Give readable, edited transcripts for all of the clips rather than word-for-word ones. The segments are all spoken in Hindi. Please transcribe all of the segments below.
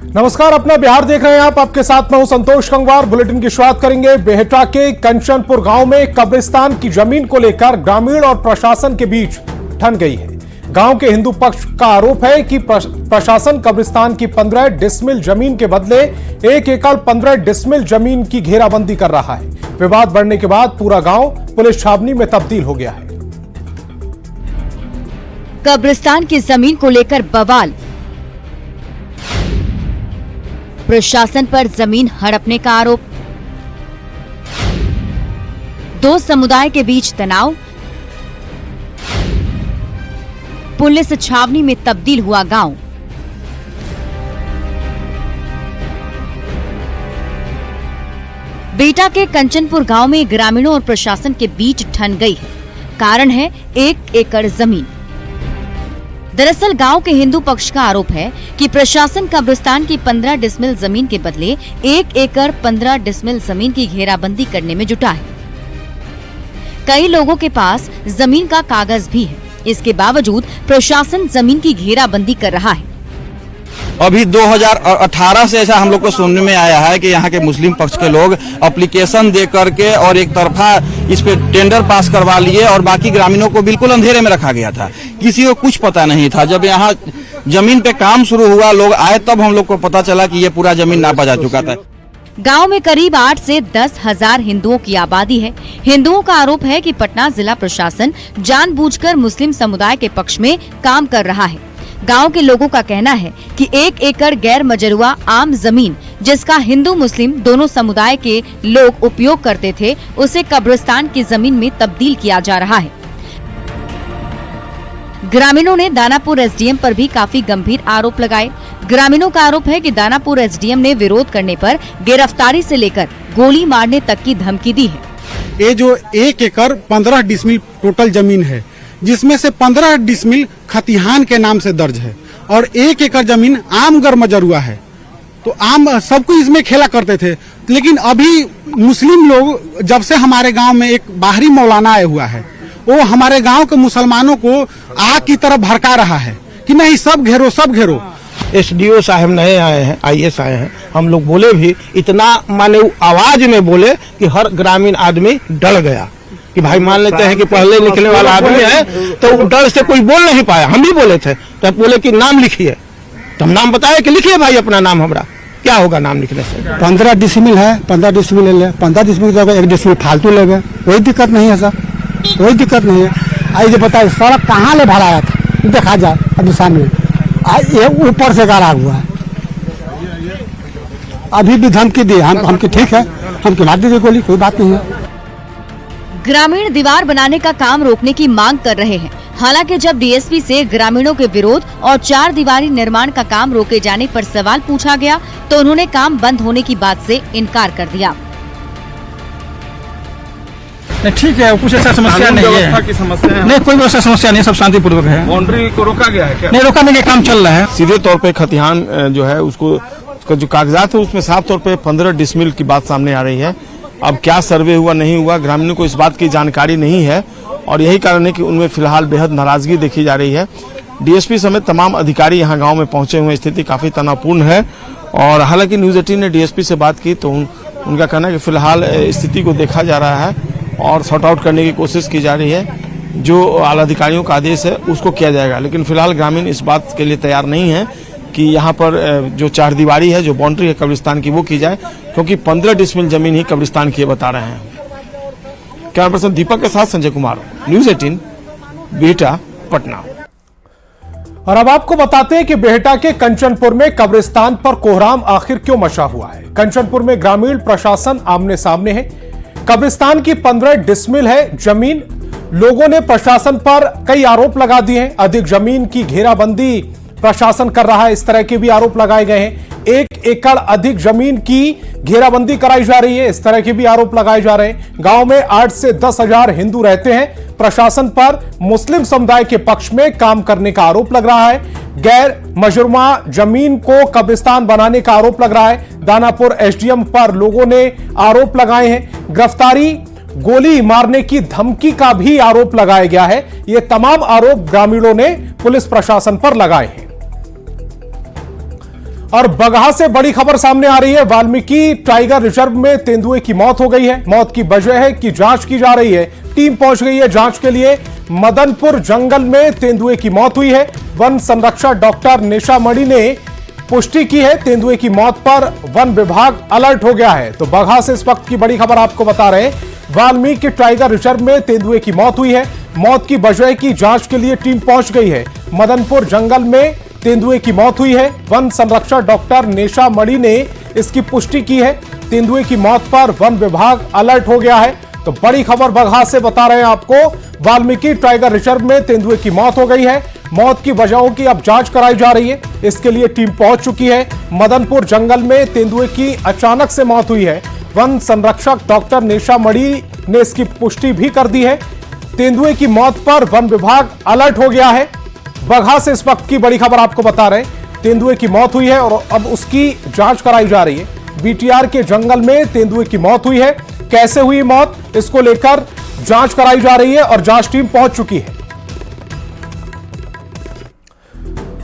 नमस्कार, अपना बिहार देख रहे हैं आप। आपके साथ मैं हूं संतोष कंगवार। बुलेटिन की शुरुआत करेंगे। बेहटा के कंचनपुर गांव में कब्रिस्तान की जमीन को लेकर ग्रामीण और प्रशासन के बीच ठन गई है। गांव के हिंदू पक्ष का आरोप है कि प्रशासन कब्रिस्तान की 15 डिसमिल जमीन के बदले 1 एकड़ 15 डिसमिल जमीन की घेराबंदी कर रहा है। विवाद बढ़ने के बाद पूरा गांव पुलिस छावनी में तब्दील हो गया है। कब्रिस्तान की जमीन को लेकर बवाल, प्रशासन पर जमीन हड़पने का आरोप, दो समुदाय के बीच तनाव, पुलिस छावनी में तब्दील हुआ गांव। बेहटा के कंचनपुर गांव में ग्रामीणों और प्रशासन के बीच ठन गई है। कारण है 1 एकड़ जमीन। दरअसल गांव के हिंदू पक्ष का आरोप है कि प्रशासन कब्रिस्तान की 15 डिसमिल जमीन के बदले 1 एकड़ 15 डिसमिल जमीन की घेराबंदी करने में जुटा है। कई लोगों के पास जमीन का कागज भी है। इसके बावजूद प्रशासन जमीन की घेराबंदी कर रहा है। अभी 2018 से ऐसा हम लोग को सुनने में आया है कि यहाँ के मुस्लिम पक्ष के लोग एप्लीकेशन दे करके और एक तरफा इस पे टेंडर पास करवा लिए और बाकी ग्रामीणों को बिल्कुल अंधेरे में रखा गया था। किसी को कुछ पता नहीं था। जब यहाँ जमीन पे काम शुरू हुआ, लोग आए, तब हम लोग को पता चला कि ये पूरा जमीन नापा जा चुका था। गांव में करीब 8 से 10 हजार हिंदुओं की आबादी है। हिंदुओं का आरोप है कि पटना जिला प्रशासन जानबूझकर मुस्लिम समुदाय के पक्ष में काम कर रहा है। गांव के लोगों का कहना है कि 1 एकड़ गैर मजरूआ आम जमीन, जिसका हिंदू मुस्लिम दोनों समुदाय के लोग उपयोग करते थे, उसे कब्रिस्तान की जमीन में तब्दील किया जा रहा है। ग्रामीणों ने दानापुर एसडीएम पर भी काफी गंभीर आरोप लगाए। ग्रामीणों का आरोप है कि दानापुर एसडीएम ने विरोध करने पर गिरफ्तारी से लेकर गोली मारने तक की धमकी दी है। ये जो 1 एकड़ 15 डिसमिल टोटल जमीन है, जिसमें से 15 डिसमिल खतिहान के नाम से दर्ज है और 1 एकड़ जमीन आम गैर मजरूआ है। तो आम सब कुछ इसमें खेला करते थे। लेकिन अभी मुस्लिम लोग, जब से हमारे गांव में एक बाहरी मौलाना आया हुआ है, वो हमारे गांव के मुसलमानों को आग की तरफ भड़का रहा है कि नहीं, सब घेरो, सब घेरो। एसडीओ साहब नए आए हैं, आईएएस आए हैं। हम लोग बोले भी इतना, माने आवाज में बोले कि हर ग्रामीण आदमी डर गया कि भाई मान लेते हैं कि पहले लिखने वाला आदमी है तो डर से कोई बोल नहीं पाया। हम भी बोले थे, तो बोले कि नाम लिखिए। तो हम नाम बताए कि लिखिए भाई अपना नाम, हमरा क्या होगा नाम लिखने से। 15 डिसमिल है, 15 डिसमिल ले ले, 15 डिसमिल की जगह 1 डिसमिल फालतू ले गए। कोई दिक्कत नहीं है सर, कोई दिक्कत नहीं है। आई बताए सड़क कहाँ ले भराया था, देखा जाए अभी सामने ये ऊपर से गाड़ा हुआ है। अभी भी धमकी दी हम कि ठीक है, हम खिला दीजिए गोली, कोई बात नहीं है। ग्रामीण दीवार बनाने का काम रोकने की मांग कर रहे हैं। हालांकि जब डीएसपी से ग्रामीणों के विरोध और 4 दीवारी निर्माण का काम रोके जाने पर सवाल पूछा गया तो उन्होंने काम बंद होने की बात से इनकार कर दिया। नहीं ठीक है, कुछ ऐसा समस्या नहीं है की समस्या है। नहीं, कोई ऐसा समस्या नहीं, सब शांतिपूर्वक है। बाउंड्री को रोका गया है क्या? नहीं, रोकने का काम चल रहा है। सीधे तौर पे खतिहान जो है उसका जो कागजात है उसमें साफ तौर पे 15 डिसमिल की बात सामने आ रही है। अब क्या सर्वे हुआ नहीं हुआ, ग्रामीणों को इस बात की जानकारी नहीं है और यही कारण है कि उनमें फिलहाल बेहद नाराजगी देखी जा रही है। डीएसपी समेत तमाम अधिकारी यहाँ गांव में पहुंचे हुए, स्थिति काफी तनावपूर्ण है। और हालांकि न्यूज 18 ने डीएसपी से बात की तो उनका कहना है कि फिलहाल स्थिति को देखा जा रहा है और सॉर्ट आउट करने की कोशिश की जा रही है। जो आला अधिकारियों का आदेश है उसको किया जाएगा। लेकिन फिलहाल ग्रामीण इस बात के लिए तैयार नहीं है कि यहाँ पर जो 4 दीवारी है, जो बाउंड्री है कब्रिस्तान की, वो की जाए, क्योंकि 15 डिसमिल जमीन ही कब्रिस्तान की बता रहे हैं। कैमरा पर्सन दीपक के साथ संजय कुमार, न्यूज 18, बेहटा, पटना। और अब आपको बताते हैं कि बेहटा के कंचनपुर में कब्रिस्तान पर कोहराम आखिर क्यों मचा हुआ है। कंचनपुर में ग्रामीण प्रशासन आमने सामने है। कब्रिस्तान की 15 डिसमिल है जमीन। लोगों ने प्रशासन पर कई आरोप लगा दिए हैं। अधिक जमीन की घेराबंदी प्रशासन कर रहा है, इस तरह के भी आरोप लगाए गए हैं। 1 एकड़ अधिक जमीन की घेराबंदी कराई जा रही है, इस तरह के भी आरोप लगाए जा रहे हैं। गांव में 8 से 10 हजार हिंदू रहते हैं। प्रशासन पर मुस्लिम समुदाय के पक्ष में काम करने का आरोप लग रहा है। गैर मजरूआ जमीन को कब्रिस्तान बनाने का आरोप लग रहा है। दानापुर एसडीएम पर लोगों ने आरोप लगाए हैं। गिरफ्तारी, गोली मारने की धमकी का भी आरोप लगाया गया है। ये तमाम आरोप ग्रामीणों ने पुलिस प्रशासन पर लगाए हैं। और बगहा से बड़ी खबर सामने आ रही है। वाल्मीकि टाइगर रिजर्व में तेंदुए की मौत हो गई है। मौत की वजह है कि जांच की जा रही है। टीम पहुंच गई है जांच के लिए। मदनपुर जंगल में तेंदुए की मौत हुई है। वन संरक्षक डॉक्टर निशा मणि ने पुष्टि की है। तेंदुए की मौत पर वन विभाग अलर्ट हो गया है। तो बगहा से इस वक्त की बड़ी खबर आपको बता रहे हैं। वाल्मीकि टाइगर रिजर्व में तेंदुए की मौत हुई है। मौत की वजह की जांच के लिए टीम पहुंच गई है। मदनपुर जंगल में तेंदुए की मौत हुई है। वन संरक्षक डॉक्टर निशा मणि ने इसकी पुष्टि की है। तेंदुए की मौत पर वन विभाग अलर्ट हो गया है। तो बड़ी खबर बगहा से बता रहे हैं आपको। वाल्मीकि टाइगर रिजर्व में तेंदुए की मौत हो गई है। मौत की वजहों की अब जांच कराई जा रही है। इसके लिए टीम पहुंच चुकी है। मदनपुर जंगल में तेंदुए की अचानक से मौत हुई है। वन संरक्षक डॉक्टर निशा मणि ने इसकी पुष्टि भी कर दी है। तेंदुए की मौत पर वन विभाग अलर्ट हो गया है। बगहा से इस वक्त की बड़ी खबर आपको बता रहे हैं। तेंदुए की मौत हुई है और अब उसकी जांच कराई जा रही है। बीटीआर के जंगल में तेंदुए की मौत हुई है। कैसे हुई मौत, इसको लेकर जांच कराई जा रही है और जांच टीम पहुंच चुकी है।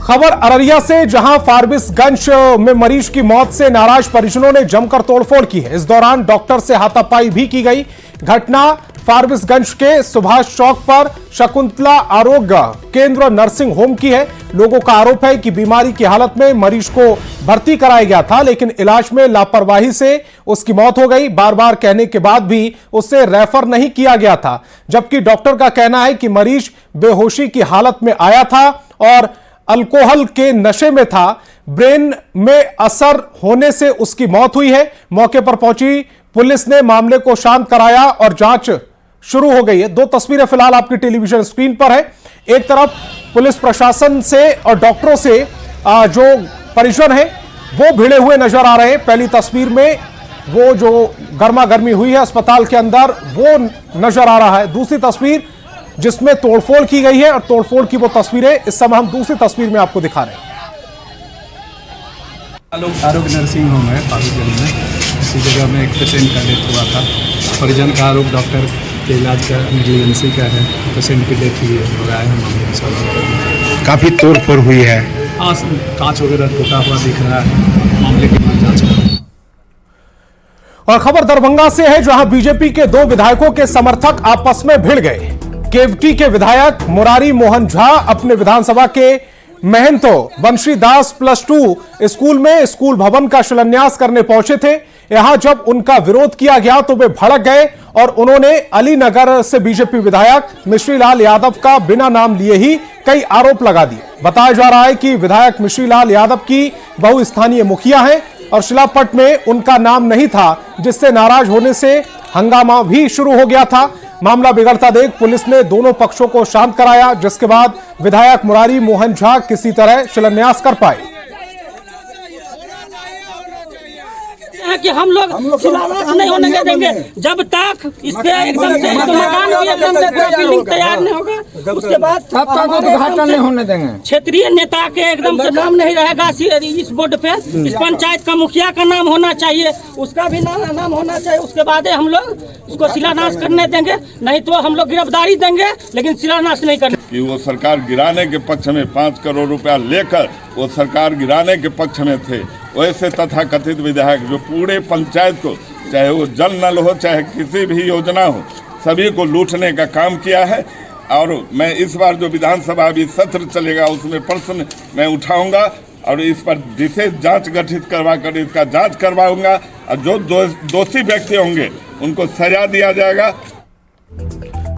खबर अररिया से, जहां फारबिसगंज में मरीज की मौत से नाराज परिजनों ने जमकर तोड़फोड़ की है। इस दौरान डॉक्टर से हाथापाई भी की गई। घटना फारबिसगंज के सुभाष चौक पर शकुंतला आरोग्य केंद्र नर्सिंग होम की है। लोगों का आरोप है कि बीमारी की हालत में मरीज को भर्ती कराया गया था, लेकिन इलाज में लापरवाही से उसकी मौत हो गई। बार बार कहने के बाद भी उसे रेफर नहीं किया गया था, जबकि डॉक्टर का कहना है कि मरीज बेहोशी की हालत में आया था और अल्कोहल के नशे में था। ब्रेन में असर होने से उसकी मौत हुई है। मौके पर पहुंची पुलिस ने मामले को शांत कराया और जांच शुरू हो गई है। दो तस्वीरें फिलहाल आपकी टेलीविजन स्क्रीन पर है। एक तरफ पुलिस प्रशासन से और डॉक्टरों से जो परिजन है वो भिड़े हुए नजर आ रहे हैं। पहली तस्वीर में वो जो गर्मा गर्मी हुई है अस्पताल के अंदर वो नजर आ रहा है। दूसरी तस्वीर जिसमें तोड़फोड़ की गई है और तोड़फोड़ की वो तस्वीरें इस समय हम दूसरी तस्वीर में आपको दिखा रहे हैं। आरोग्य नर्सिंग होम है फारबिसगंज में। इसी जगह में एक पेशेंट का डेथ हुआ था। परिजन का आरोप डॉक्टर के इलाज का नेग्लिजेंसी का है। पेशेंट की डेथ हुई है और आए हैं मामले में। काफी तोड़फोड़ हुई है। कांच वगैरह टूटा हुआ दिख रहा है। मामले की जांच कर रहे हैं। और खबर दरभंगा से है, जहां बीजेपी के दो विधायकों के समर्थक आपस में भिड़ गए। केवटी के विधायक मुरारी मोहन झा अपने विधानसभा के महंतो बंशीदास +2 स्कूल में स्कूल भवन का शिलान्यास करने पहुंचे थे। यहां जब उनका विरोध किया गया तो वे भड़क गए और उन्होंने अलीनगर से बीजेपी विधायक मिश्रीलाल यादव का बिना नाम लिए ही कई आरोप लगा दिए। बताया जा रहा है कि विधायक मिश्रीलाल यादव की बहुस्थानीय मुखिया हैं और शिलापट में उनका नाम नहीं था, जिससे नाराज होने से हंगामा भी शुरू हो गया था। मामला बिगड़ता देख पुलिस ने दोनों पक्षों को शांत कराया, जिसके बाद विधायक मुरारी मोहन झा किसी तरह शिलान्यास कर पाए। कि हम लोग शिलान्यास नहीं होने देंगे जब तक इस पे एकदम से मकान भी एकदम से बिल्डिंग तैयार नहीं होगा। उसके बाद तब तक उद्घाटन नहीं होने देंगे। क्षेत्रीय नेता के एकदम से नाम नहीं रहेगा इस बोर्ड पे। इस पंचायत का मुखिया का नाम होना चाहिए, उसका भी नाम होना चाहिए। उसके बाद हम लोग उसको शिलान्यास करने देंगे, नहीं तो हम लोग गिरफ्तारी देंगे, लेकिन शिलान्यास नहीं करने। कि वो सरकार गिराने के पक्ष में 5 करोड़ रुपया लेकर वो सरकार गिराने के पक्ष में थे। वैसे तथाकथित विधायक जो पूरे पंचायत को, चाहे वो जल नल हो चाहे किसी भी योजना हो, सभी को लूटने का काम किया है। और मैं इस बार जो विधानसभा अभी सत्र चलेगा उसमें प्रश्न मैं उठाऊंगा और इस पर विशेष जांच गठित करवा कर इसका जांच करवाऊंगा और जो दोषी व्यक्ति होंगे उनको सजा दिया जाएगा।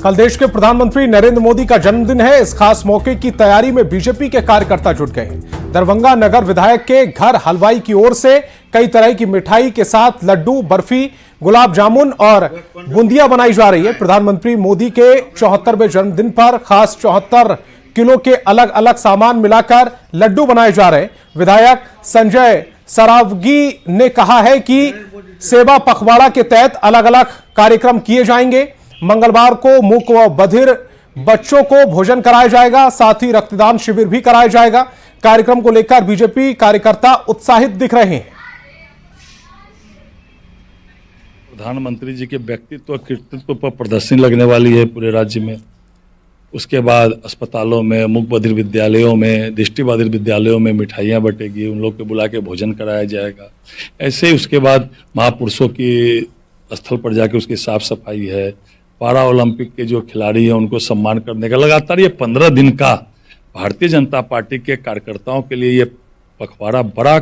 कल देश के प्रधानमंत्री नरेंद्र मोदी का जन्मदिन है। इस खास मौके की तैयारी में बीजेपी के कार्यकर्ता जुट गए। दरभंगा नगर विधायक के घर हलवाई की ओर से कई तरह की मिठाई के साथ लड्डू, बर्फी, गुलाब जामुन और बूंदिया बनाई जा रही है। प्रधानमंत्री मोदी के 74वें जन्मदिन पर खास 74 किलो के अलग अलग सामान मिलाकर लड्डू बनाए जा रहे हैं। विधायक संजय सरावगी ने कहा है कि सेवा पखवाड़ा के तहत अलग अलग कार्यक्रम किए जाएंगे। मंगलवार को मूक व बधिर बच्चों को भोजन कराया जाएगा, साथ ही रक्तदान शिविर भी कराया जाएगा। कार्यक्रम को लेकर बीजेपी कार्यकर्ता उत्साहित दिख रहे हैं। प्रधानमंत्री जी के व्यक्तित्व कृतित्व पर प्रदर्शनी लगने वाली है पूरे राज्य में। उसके बाद अस्पतालों में, मूक बधिर विद्यालयों में, दृष्टि बधिर विद्यालयों में मिठाइयाँ बटेगी, उन लोग को बुला के भोजन कराया जाएगा। ऐसे ही उसके बाद महापुरुषों की स्थल पर जाके उसकी साफ सफाई है। पारा ओलंपिक के जो खिलाड़ी हैं उनको सम्मान करने का लगातार ये 15 दिन का भारतीय जनता पार्टी के कार्यकर्ताओं के लिए ये पखवाड़ा बड़ा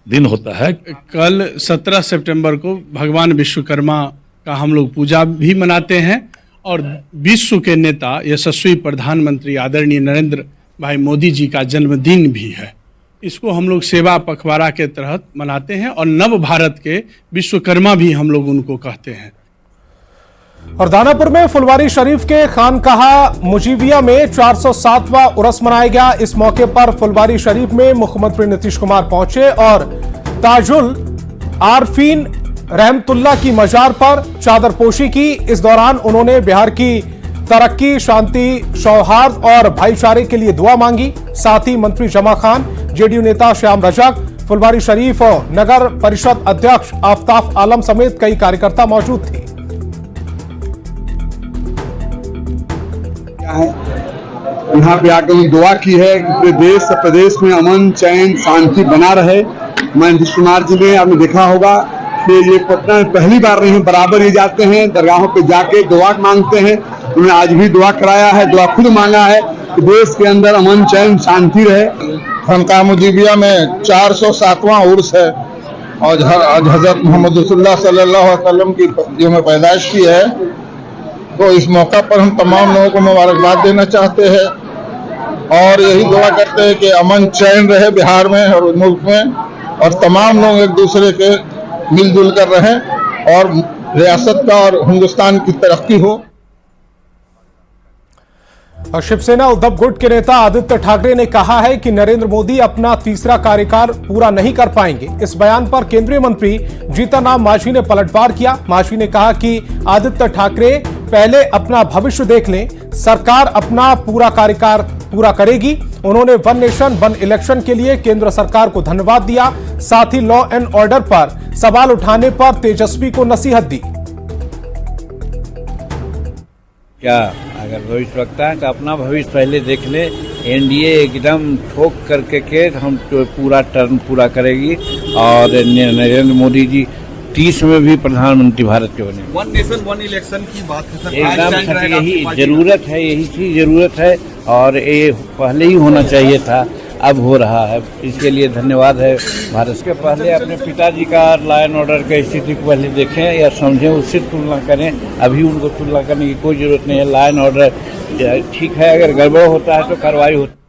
दिन होता है। कल 17 सितंबर को भगवान विश्वकर्मा का हम लोग पूजा भी मनाते हैं और विश्व के नेता यशस्वी प्रधानमंत्री आदरणीय नरेंद्र भाई मोदी जी का जन्मदिन भी है। इसको हम लोग सेवा पखवाड़ा के तहत मनाते हैं और नव भारत के विश्वकर्मा भी हम लोग उनको कहते हैं। और दानापुर में फुलवारी शरीफ के खानकाहा मुजीबिया में 407वां उर्स मनाया गया। इस मौके पर फुलवारी शरीफ में मुख्यमंत्री नीतीश कुमार पहुंचे और ताजुल आरफीन रहमतुल्लाह की मजार पर चादरपोशी की। इस दौरान उन्होंने बिहार की तरक्की, शांति, सौहार्द और भाईचारे के लिए दुआ मांगी। साथ ही मंत्री जमा खान, जेडीयू नेता श्याम रजक, फुलवारी शरीफ और नगर परिषद अध्यक्ष आफ्ताब आलम समेत कई कार्यकर्ता मौजूद थे। यहाँ पे आकर दुआ की है कि पूरे देश प्रदेश में अमन, चैन, शांति बना रहे। मैं नीतीश कुमार जी ने आपने देखा होगा कि ये पटना में पहली बार नहीं, बराबर ये जाते हैं दरगाहों पे जाके दुआ मांगते हैं। उन्होंने आज भी दुआ कराया है, दुआ खुद मांगा है कि देश के अंदर अमन, चैन, शांति रहे। खानकाहा मुजीबिया में 407वां उर्स है और आज हजरत मोहम्मद रसूलुल्लाह सल्लल्लाहु अलैहि वसल्लम की जो में पैदाइश की है, तो इस मौका पर हम तमाम लोगों को मुबारकबाद देना चाहते हैं और यही दुआ करते हैं कि अमन चैन रहे बिहार में और मुल्क में और तमाम लोग एक दूसरे के मिलजुल कर रहें और रियासत का और हिंदुस्तान की तरक्की हो। और शिवसेना उद्धव गुट के नेता आदित्य ठाकरे ने कहा है कि नरेंद्र मोदी अपना तीसरा कार्यकाल पूरा नहीं कर पाएंगे। इस बयान पर केंद्रीय मंत्री जीतन राम मांझी ने पलटवार किया। मांझी ने कहा कि आदित्य ठाकरे पहले अपना भविष्य देख लें, सरकार अपना पूरा कार्यकाल पूरा करेगी। उन्होंने वन नेशन वन इलेक्शन के लिए केंद्र सरकार को धन्यवाद दिया। साथ ही लॉ एंड ऑर्डर पर सवाल उठाने पर तेजस्वी को नसीहत दी। क्या अगर भविष्य रखता है तो अपना भविष्य पहले देख ले। एनडीए एकदम ठोक करके के हम तो पूरा टर्म पूरा करेगी और नरेंद्र मोदी जी 30 में भी प्रधानमंत्री भारत के बने। वन नेशन वन इलेक्शन की बात है एकदम यही जरूरत है, यही चीज जरूरत है और ये पहले ही होना चाहिए था, अब हो रहा है। इसके लिए धन्यवाद है भारत के। पहले अपने पिताजी का लॉ एंड ऑर्डर की स्थिति को पहले देखें या समझें, उससे तुलना करें। अभी उनको तुलना करने की कोई जरूरत नहीं है। लॉ एंड ऑर्डर ठीक है, अगर गड़बड़ होता है तो कार्रवाई होती है।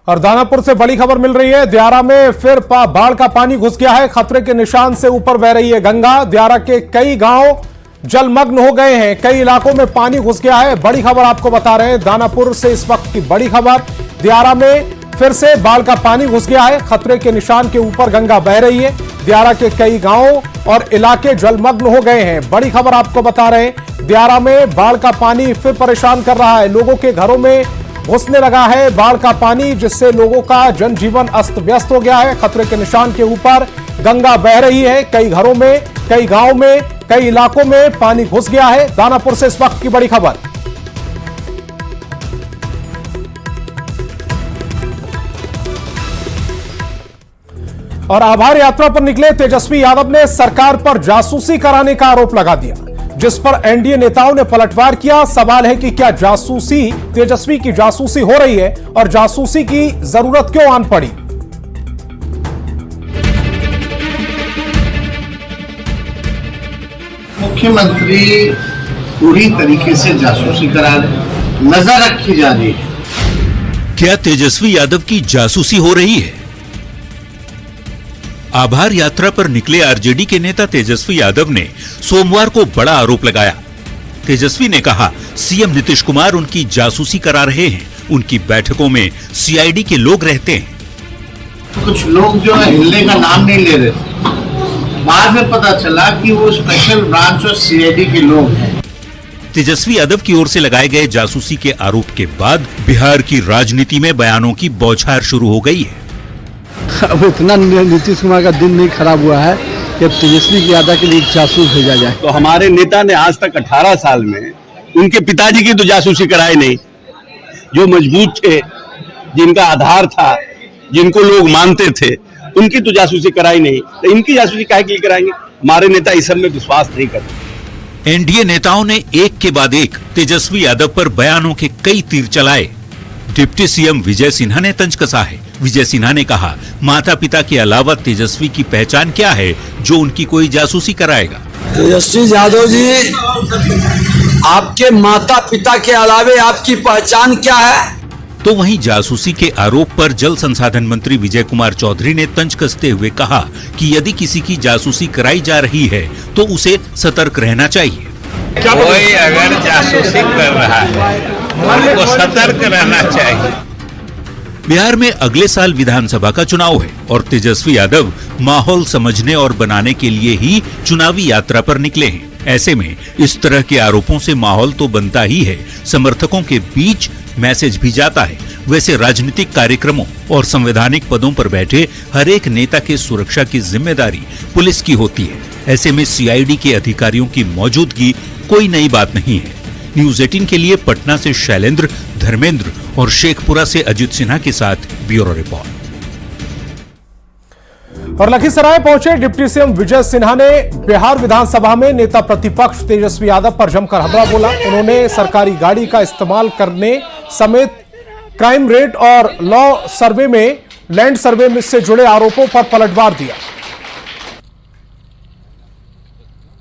और दानापुर से बड़ी खबर मिल रही है। दियारा में फिर बाढ़ का पानी घुस गया है। खतरे के निशान से ऊपर बह रही है गंगा। दियारा के कई गांव जलमग्न हो गए हैं, कई इलाकों में पानी घुस गया है। बड़ी खबर आपको बता रहे हैं दानापुर से इस वक्त की बड़ी खबर। दियारा में फिर से बाढ़ का पानी घुस गया है। खतरे के निशान के ऊपर गंगा बह रही है। दियारा के कई गांवों और इलाके जलमग्न हो गए हैं। बड़ी खबर आपको बता रहे हैं, दियारा में बाढ़ का पानी फिर परेशान कर रहा है। लोगों के घरों में घुसने लगा है बाढ़ का पानी, जिससे लोगों का जनजीवन अस्त व्यस्त हो गया है। खतरे के निशान के ऊपर गंगा बह रही है। कई घरों में, कई गांवों में, कई इलाकों में पानी घुस गया है। दानापुर से इस वक्त की बड़ी खबर। और आभार यात्रा पर निकले तेजस्वी यादव ने सरकार पर जासूसी कराने का आरोप लगा दिया, जिस पर एनडीए नेताओं ने पलटवार किया। सवाल है कि क्या जासूसी, तेजस्वी की जासूसी हो रही है और जासूसी की जरूरत क्यों आन पड़ी? मुख्यमंत्री पूरी तरीके से जासूसी करा रहे, नजर रखी जा रही है। क्या तेजस्वी यादव की जासूसी हो रही है? आभार यात्रा पर निकले आरजेडी के नेता तेजस्वी यादव ने सोमवार को बड़ा आरोप लगाया। तेजस्वी ने कहा सीएम नीतीश कुमार उनकी जासूसी करा रहे हैं। उनकी बैठकों में सीआईडी के लोग रहते हैं। कुछ लोग जो है हिलने का नाम नहीं ले रहे थे, बाद में पता चला कि वो स्पेशल ब्रांच और सीआईडी के लोग हैं। तेजस्वी यादव की ओर से लगाए गए जासूसी के आरोप के बाद बिहार की राजनीति में बयानों की बौछार शुरू हो गई है। अब इतना नीतीश कुमार का दिन नहीं खराब हुआ है कि अब तेजस्वी यादव के लिए जासूस भेजा जाए। तो हमारे नेता ने आज तक 18 साल में उनके पिताजी की तो जासूसी कराई नहीं, जो मजबूत थे, जिनका आधार था, जिनको लोग मानते थे, उनकी तो जासूसी कराई नहीं, तो इनकी जासूसी काहे के लिए कराएंगे? हमारे नेता इस सब में विश्वास नहीं करते। एनडीए नेताओं ने एक के बाद एक तेजस्वी यादव पर बयानों के कई तीर चलाए। डिप्टी सीएम विजय सिन्हा ने तंज कसा है। विजय सिन्हा ने कहा, माता पिता के अलावा तेजस्वी की पहचान क्या है जो उनकी कोई जासूसी कराएगा? तेजस्वी यादव जी, आपके माता पिता के अलावे आपकी पहचान क्या है? तो वहीं जासूसी के आरोप पर जल संसाधन मंत्री विजय कुमार चौधरी ने तंज कसते हुए कहा कि यदि किसी की जासूसी कराई जा रही है तो उसे सतर्क रहना चाहिए। कोई अगर जासूसी कर रहा है उनको सतर्क रहना चाहिए। बिहार में अगले साल विधानसभा का चुनाव है और तेजस्वी यादव माहौल समझने और बनाने के लिए ही चुनावी यात्रा पर निकले हैं। ऐसे में इस तरह के आरोपों से माहौल तो बनता ही है, समर्थकों के बीच मैसेज भी जाता है। वैसे राजनीतिक कार्यक्रमों और संवैधानिक पदों पर बैठे हर एक नेता के सुरक्षा की जिम्मेदारी पुलिस की होती है। ऐसे में सीआईडी के अधिकारियों की मौजूदगी कोई नई बात नहीं है। न्यूज 18 के लिए पटना से शैलेंद्र, धर्मेंद्र और शेखपुरा से अजित सिन्हा के साथ ब्यूरो रिपोर्ट। और लखीसराय पहुंचे डिप्टी सीएम विजय सिन्हा ने बिहार विधानसभा में नेता प्रतिपक्ष तेजस्वी यादव पर जमकर हमला बोला। उन्होंने सरकारी गाड़ी का इस्तेमाल करने समेत क्राइम रेट और लैंड सर्वे से जुड़े आरोपों पर पलटवार दिया।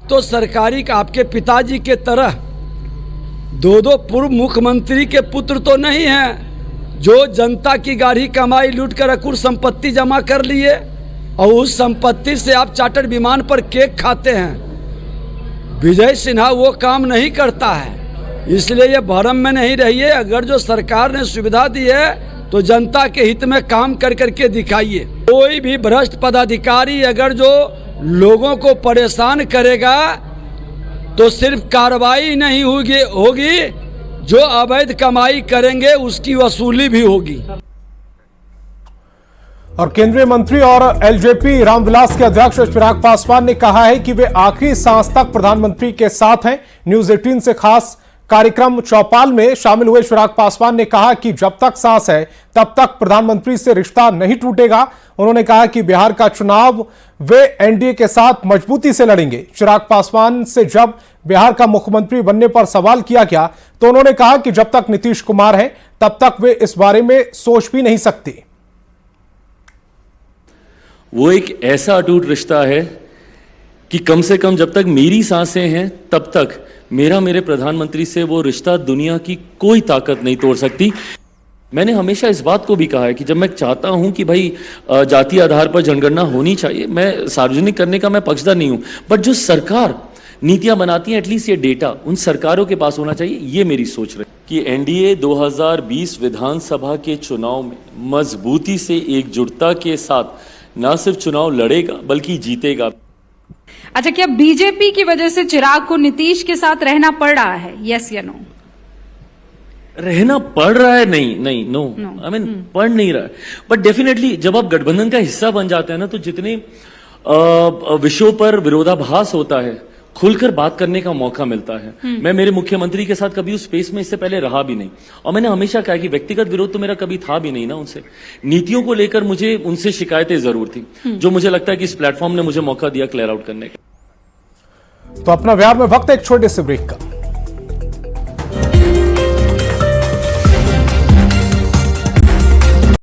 तो सरकारी का आपके पिताजी के तरह दो पूर्व मुख्यमंत्री के पुत्र तो नहीं हैं जो जनता की गाड़ी कमाई लूट कर अकुल संपत्ति जमा कर लिए और उस संपत्ति से आप चार्टर्ड विमान पर केक खाते हैं। विजय सिन्हा वो काम नहीं करता है, इसलिए ये भ्रम में नहीं रहिए। अगर जो सरकार ने सुविधा दी है तो जनता के हित में काम कर करके दिखाइए। कोई भी भ्रष्ट पदाधिकारी अगर जो लोगों को परेशान करेगा तो सिर्फ कार्रवाई नहीं होगी, जो अवैध कमाई करेंगे उसकी वसूली भी होगी। और केंद्रीय मंत्री और एलजेपी रामविलास के अध्यक्ष चिराग पासवान ने कहा है कि वे आखिरी सांस तक प्रधानमंत्री के साथ हैं। न्यूज 18 से खास कार्यक्रम चौपाल में शामिल हुए चिराग पासवान ने कहा कि जब तक सांस है तब तक प्रधानमंत्री से रिश्ता नहीं टूटेगा। उन्होंने कहा कि बिहार का चुनाव वे एनडीए के साथ मजबूती से लड़ेंगे। चिराग पासवान से जब बिहार का मुख्यमंत्री बनने पर सवाल किया गया तो उन्होंने कहा कि जब तक नीतीश कुमार हैं तब तक वे इस बारे में सोच भी नहीं सकते। वो एक ऐसा अटूट रिश्ता है कि कम से कम जब तक मेरी सांसें हैं तब तक मेरे प्रधानमंत्री से वो रिश्ता दुनिया की कोई ताकत नहीं तोड़ सकती। मैंने हमेशा इस बात को भी कहा है कि जब मैं चाहता हूं कि भाई जातीय आधार पर जनगणना होनी चाहिए, मैं सार्वजनिक करने का मैं पक्षधर नहीं हूं, बट जो सरकार नीतियां बनाती हैं एटलीस्ट ये डेटा उन सरकारों के पास होना चाहिए। ये मेरी सोच रही कि एनडीए 2020 विधानसभा के चुनाव में मजबूती से एकजुटता के साथ न सिर्फ चुनाव लड़ेगा बल्कि जीतेगा। अच्छा, क्या बीजेपी की वजह से चिराग को नीतीश के साथ रहना पड़ रहा है? यस या नो? रहना पड़ रहा है? नहीं, नो। आई मीन पढ़ नहीं रहा है, बट डेफिनेटली जब आप गठबंधन का हिस्सा बन जाते हैं ना तो जितने विषयों पर विरोधाभास होता है खुलकर बात करने का मौका मिलता है। मैं मेरे मुख्यमंत्री के साथ कभी उस स्पेस में इससे पहले रहा भी नहीं और मैंने हमेशा कहा कि व्यक्तिगत विरोध तो मेरा कभी था भी नहीं ना उनसे। नीतियों को लेकर मुझे उनसे शिकायतें जरूर थी, जो मुझे लगता है कि इस प्लेटफॉर्म ने मुझे मौका दिया क्लियर आउट करने का। तो अपना बिहार में वक्त एक छोटे से ब्रेक का।